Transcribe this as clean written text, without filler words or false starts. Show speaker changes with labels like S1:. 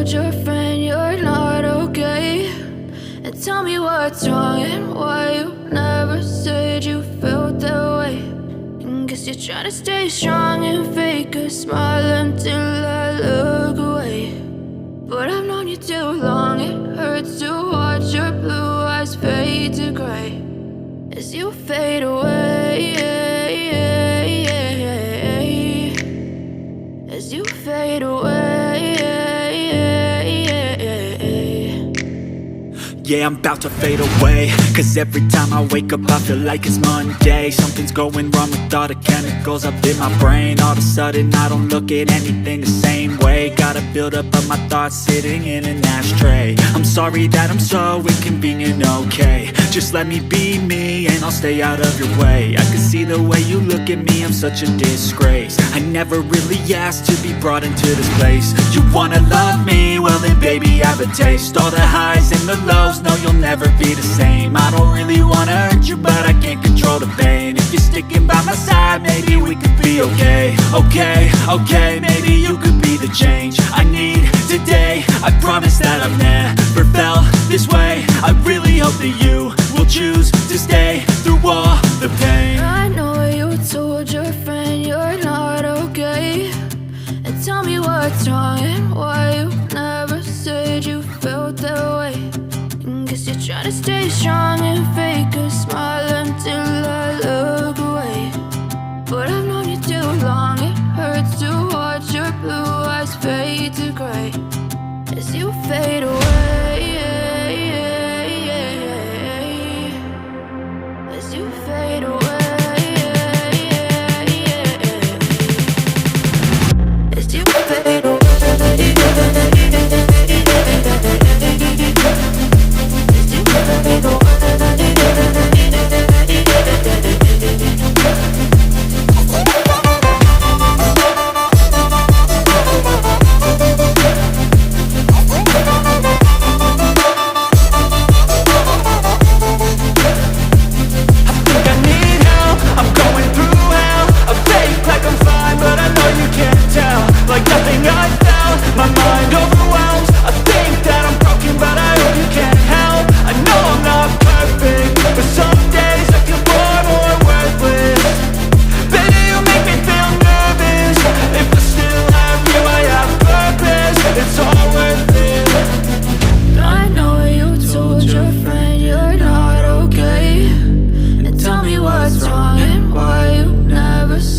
S1: told your friend you're not okay? And tell me what's wrong and why you never said you felt that way. And guess you're trying to stay strong and fake a smile until I look away. But I've known you too long, it hurts to watch your blue eyes fade to gray as you fade away, as you fade away.
S2: Yeah, I'm about to fade away, cause every time I wake up I feel like it's Monday. Something's going wrong with all the chemicals up in my brain. All of a sudden I don't look at anything the same way. Got a buildup of my thoughts sitting in an ashtray. I'm sorry that I'm so inconvenient, okay? Just let me be me and I'll stay out of your way. I can see the way you look at me, I'm such a disgrace. I never really asked to be brought into this place. You wanna love me? Well then baby have a taste. All the highs and the lows, no you'll never be the same. I don't really wanna hurt you but I can't control the pain. If you're sticking by my side maybe we could be okay. Okay, maybe you could be the change I need today. I promise that I've never felt this way. I really hope that you will choose to stay through all the pain.
S1: I know you told your friend you're not okay. And tell me what's wrong and why you never said you felt that way. And guess you're trying to stay strong and fake a smile until I look away. But I've known you too long, it hurts to watch your blue eyes fade to gray as you fade away.